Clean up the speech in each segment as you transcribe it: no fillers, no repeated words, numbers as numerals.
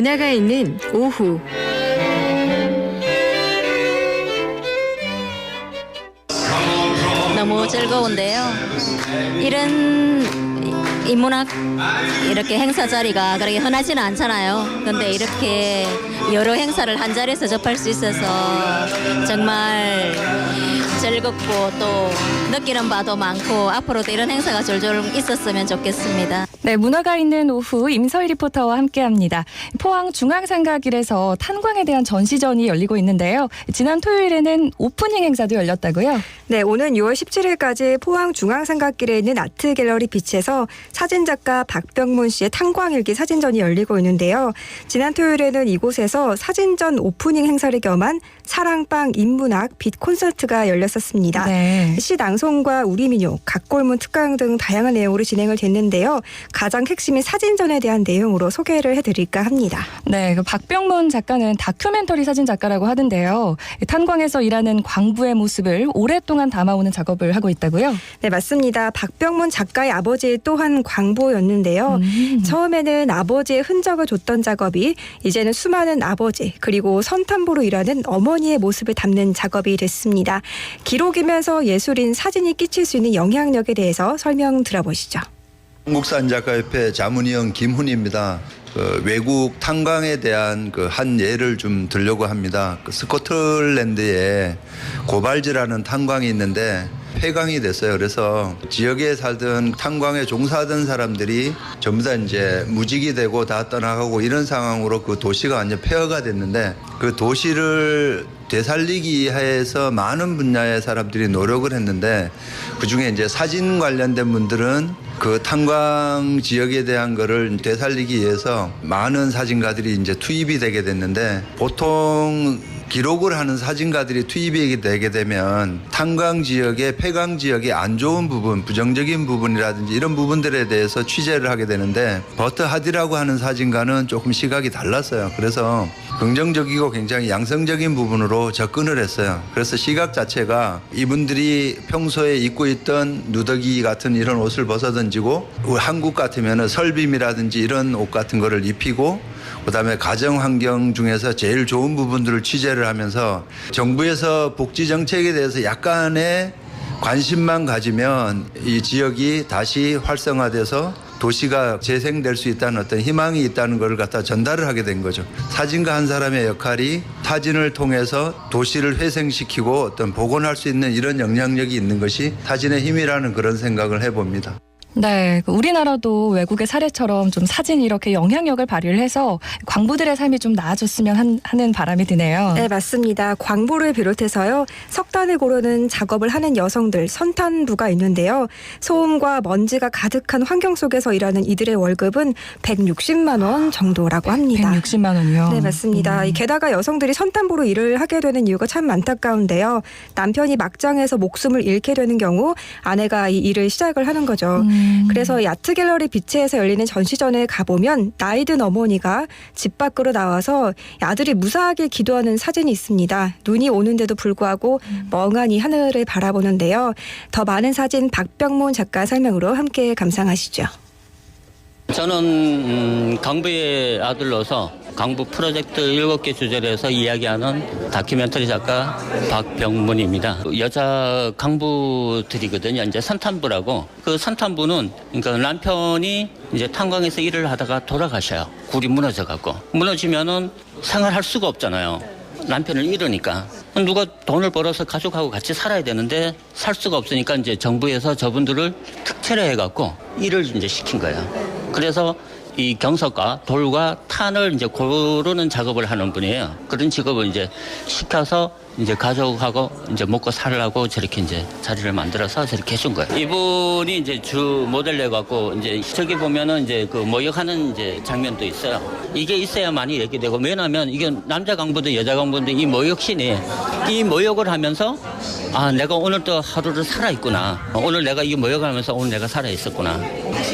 문화가 있는 오후. 너무 즐거운데요. 이런 인문학 이렇게 행사 자리가 그렇게 흔하지는 않잖아요. 근데 이렇게 여러 행사를 한 자리에서 접할 수 있어서 정말 즐겁고 또 느끼는 바도 많고 앞으로도 이런 행사가 졸졸 있었으면 좋겠습니다. 네, 문화가 있는 오후 임서희 리포터와 함께합니다. 포항 중앙삼각길에서 탄광에 대한 전시전이 열리고 있는데요. 지난 토요일에는 오프닝 행사도 열렸다고요? 네, 오는 6월 17일까지 포항 중앙삼각길에 있는 아트갤러리 빛에서 사진작가 박병문 씨의 탄광일기 사진전이 열리고 있는데요. 지난 토요일에는 이곳에서 사진전 오프닝 행사를 겸한 사랑방 인문학 빛 콘서트가 열렸었습니다. 네. 시 낭송과 우리민요, 각골문 특강 등 다양한 내용으로 진행을 됐는데요. 가장 핵심인 사진전에 대한 내용으로 소개를 해드릴까 합니다. 네, 그 박병문 작가는 다큐멘터리 사진 작가라고 하던데요. 탄광에서 일하는 광부의 모습을 오랫동안 담아오는 작업을 하고 있다고요? 네, 맞습니다. 박병문 작가의 아버지 또한 광부였는데요. 처음에는 아버지의 흔적을 줬던 작업이 이제는 수많은 아버지 그리고 선탄부로 일하는 어머니의 모습을 담는 작업이 됐습니다. 기록이면서 예술인 사진이 끼칠 수 있는 영향력에 대해서 설명 들어보시죠. 한국사진작가협회 자문위원 김훈입니다. 외국 탄광에 대한 한 예를 좀 들려고 합니다. 스코틀랜드에 고발지라는 탄광이 있는데 폐광이 됐어요. 그래서 지역에 살던 탄광에 종사하던 사람들이 전부 다 이제 무직이 되고 다 떠나가고 이런 상황으로 그 도시가 완전 폐허가 됐는데 그 도시를 되살리기 위해서 많은 분야의 사람들이 노력을 했는데 그중에 이제 사진 관련된 분들은 그 탄광 지역에 대한 거를 되살리기 위해서 많은 사진가들이 이제 투입이 되게 됐는데 보통 기록을 하는 사진가들이 투입이 되게 되면 탄광 지역의 폐광 지역의 안 좋은 부분, 부정적인 부분이라든지 이런 부분들에 대해서 취재를 하게 되는데 버트 하디라고 하는 사진가는 조금 시각이 달랐어요. 그래서 긍정적이고 굉장히 양성적인 부분으로 접근을 했어요. 그래서 시각 자체가 이분들이 평소에 입고 있던 누더기 같은 이런 옷을 벗어던지고 한국 같으면 설빔이라든지 이런 옷 같은 거를 입히고 그다음에 가정 환경 중에서 제일 좋은 부분들을 취재를 하면서 정부에서 복지 정책에 대해서 약간의 관심만 가지면 이 지역이 다시 활성화돼서 도시가 재생될 수 있다는 어떤 희망이 있다는 걸 갖다 전달을 하게 된 거죠. 사진가 한 사람의 역할이 사진을 통해서 도시를 회생시키고 어떤 복원할 수 있는 이런 영향력이 있는 것이 사진의 힘이라는 그런 생각을 해봅니다. 네, 우리나라도 외국의 사례처럼 좀 사진이 이렇게 영향력을 발휘를 해서 광부들의 삶이 좀 나아졌으면 하는 바람이 드네요. 네, 맞습니다. 광부를 비롯해서요. 석탄을 고르는 작업을 하는 여성들, 선탄부가 있는데요. 소음과 먼지가 가득한 환경 속에서 일하는 이들의 월급은 160만 원 정도라고 합니다. 160만 원이요? 네, 맞습니다. 게다가 여성들이 선탄부로 일을 하게 되는 이유가 참 안타까운데요. 남편이 막장에서 목숨을 잃게 되는 경우 아내가 이 일을 시작을 하는 거죠. 그래서 이 아트갤러리 비치에서 열리는 전시전에 가보면 나이 든 어머니가 집 밖으로 나와서 아들이 무사하게 기도하는 사진이 있습니다. 눈이 오는데도 불구하고 멍하니 하늘을 바라보는데요. 더 많은 사진 박병문 작가 설명으로 함께 감상하시죠. 저는 강부의 아들로서 강부 프로젝트 7개 주제를 해서 이야기하는 다큐멘터리 작가 박병문입니다. 여자 강부들이거든요. 이제 선탄부라고. 그 선탄부는 그러니까 남편이 이제 탄광에서 일을 하다가 돌아가셔요. 굴이 무너져갖고. 무너지면은 생활할 수가 없잖아요. 남편을 잃으니까. 누가 돈을 벌어서 가족하고 같이 살아야 되는데 살 수가 없으니까 이제 정부에서 저분들을 특채를 해갖고 일을 이제 시킨 거예요. 그래서 이 경석과 돌과 탄을 이제 고르는 작업을 하는 분이에요. 그런 직업을 이제 시켜서 이제 가족하고 이제 먹고 살라고 저렇게 이제 자리를 만들어서 저렇게 해준 거예요. 이분이 이제 주 모델 내갖고 이제 저기 보면은 이제 그 모욕하는 이제 장면도 있어요. 이게 있어야만이 얘기되고 왜냐하면 이게 남자 강부든 여자 강부든 이 모욕신이 이 모욕을 하면서 아 내가 오늘 또 하루를 살아있구나. 오늘 내가 이 모욕을 하면서 오늘 내가 살아있었구나.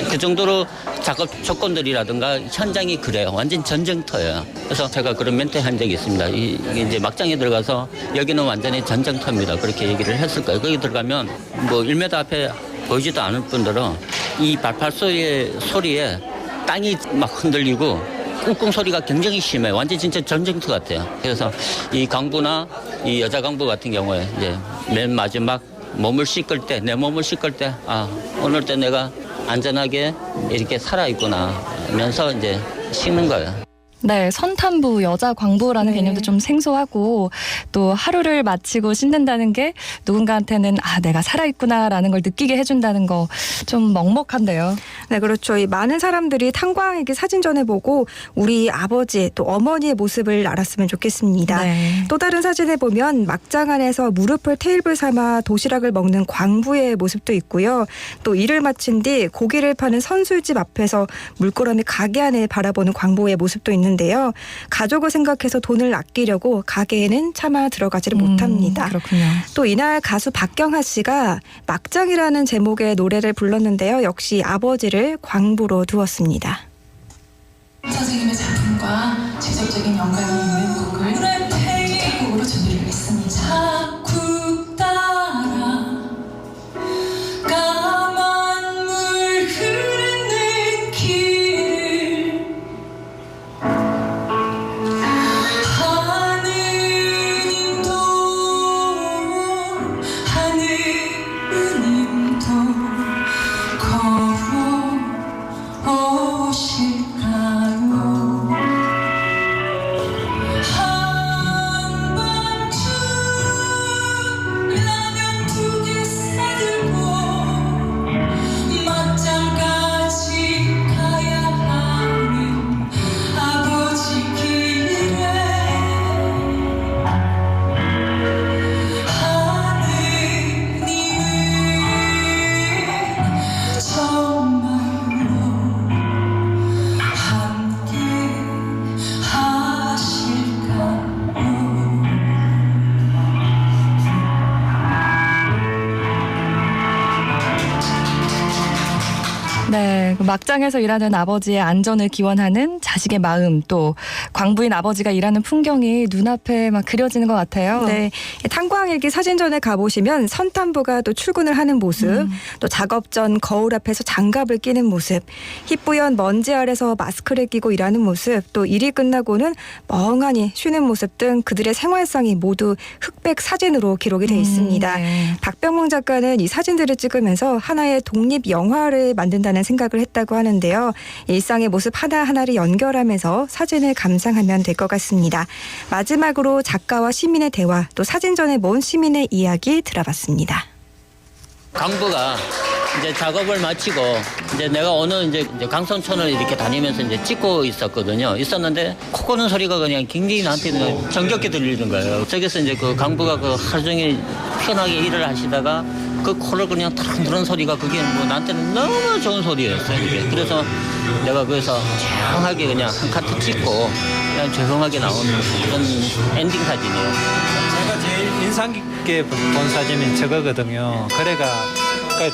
그 정도로 작업 조건들이라든가 현장이 그래요. 완전 전쟁터예요. 그래서 제가 그런 멘트 한 적이 있습니다. 이게 이제 막장에 들어가서 여기는 완전히 전쟁터입니다. 그렇게 얘기를 했을 거예요. 거기 들어가면 뭐 1m 앞에 보이지도 않을 뿐더러 이 발판소의 소리에 땅이 막 흔들리고 꿍꿍 소리가 굉장히 심해요. 완전 진짜 전쟁터 같아요. 그래서 이 강부나 이 여자 강부 같은 경우에 이제 맨 마지막 몸을 씻을 때, 내 몸을 씻을 때, 아, 오늘도 내가 안전하게 이렇게 살아있구나 하면서 이제 씻는 거예요. 네, 선탄부, 여자 광부라는 네. 개념도 좀 생소하고 또 하루를 마치고 씻는다는 게 누군가한테는 아, 내가 살아있구나라는 걸 느끼게 해준다는 거 좀 먹먹한데요. 네, 그렇죠. 이 많은 사람들이 탄광일기 사진전을 보고 우리 아버지 또 어머니의 모습을 알았으면 좋겠습니다. 네. 또 다른 사진에 보면 막장 안에서 무릎을 테이블 삼아 도시락을 먹는 광부의 모습도 있고요. 또 일을 마친 뒤 고기를 파는 선술집 앞에서 물끄러미 가게 안을 바라보는 광부의 모습도 있는데요. 가족을 생각해서 돈을 아끼려고 가게에는 차마 들어가지를 못합니다. 그렇군요. 또 이날 가수 박경하 씨가 막장이라는 제목의 노래를 불렀는데요. 역시 아버지를 광부로 두었습니다. 선생님의 작품과 직접적인 연관이 있는 곡을 곡으로 준비를 했습니다. 자꾸 따라 까만 물 흐르는 길 하느님도 걸어오실까요? 한밤중 라면 2개 싸들고 막장까지 가야 하는 아버지 길에 하느님은 정말로 함께 하실까요? 네, 그 막장에서 일하는 아버지의 안전을 기원하는 자식의 마음, 또 광부인 아버지가 일하는 풍경이 눈앞에 막 그려지는 것 같아요. 네, 탄광일기 사진전에 가보시면 선탄부가 또 출근을 하는 모습, 또 작업 전 거울 앞에서 장갑을 끼는 모습, 희뿌연 먼지 아래서 마스크를 끼고 일하는 모습, 또 일이 끝나고는 멍하니 쉬는 모습 등 그들의 생활상이 모두 흑백 사진으로 기록이 돼 있습니다. 네. 박병몽 작가는 이 사진들을 찍으면서 하나의 독립 영화를 만든다는 생각을 했다고 하는데요. 일상의 모습 하나하나를 연결하면서 사진을 감상하면 될 것 같습니다. 마지막으로 작가와 시민의 대화, 또 사진전에 모은 시민의 이야기 들어봤습니다. 강부가 이제 작업을 마치고 이제 내가 어느 이제 강선촌을 이렇게 다니면서 이제 찍고 있었는데 코 고는 소리가 그냥 굉장히 나한테 그냥 정겹게 들리는 거예요. 저기서 이제 그 강부가 그 하루 종일 편하게 일을 하시다가 그 코를 그냥 탁 누른 소리가 그게 뭐 나한테는 너무 좋은 소리였어요. 이게. 그래서 내가 거기서 조용하게 그냥 한 카트 찍고 그냥 조용하게 나온 그런 엔딩 사진이에요. 제가 제일 인상 깊게 본 사진이 저거거든요. 그러니까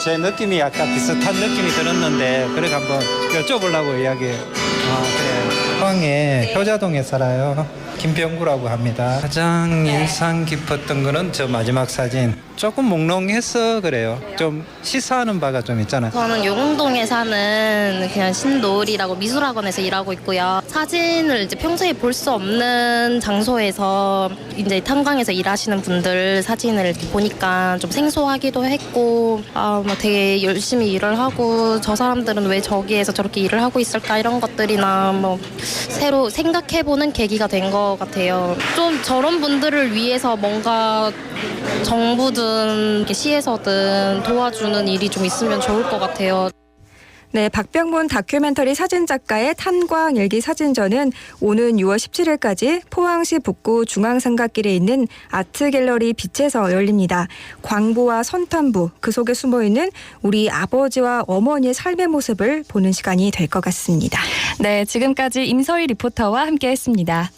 제 느낌이 약간 비슷한 느낌이 들었는데 그래 한번 여쭤보려고 이야기. 그래. 포항에 효자동에 살아요. 김병구라고 합니다. 가장 인상 깊었던 거는 저 마지막 사진. 조금 몽롱해서 그래요. 좀 시사하는 바가 좀 있잖아요. 저는 용흥동에 사는 그냥 신노을이라고 미술학원에서 일하고 있고요. 사진을 이제 평소에 볼 수 없는 장소에서 이제 탄광에서 일하시는 분들 사진을 이렇게 보니까 좀 생소하기도 했고, 뭐 되게 열심히 일을 하고 저 사람들은 왜 저기에서 저렇게 일을 하고 있을까 이런 것들이나 뭐 새로 생각해보는 계기가 된 것 같아요. 좀 저런 분들을 위해서 뭔가 정부든 시에서든 도와주는 일이 좀 있으면 좋을 것 같아요. 네, 박병문 다큐멘터리 사진작가의 탄광일기 사진전은 오는 6월 17일까지 포항시 북구 중앙삼각길에 있는 아트갤러리 빛에서 열립니다. 광부와 선탄부, 그 속에 숨어있는 우리 아버지와 어머니의 삶의 모습을 보는 시간이 될 것 같습니다. 네, 지금까지 임서희 리포터와 함께했습니다.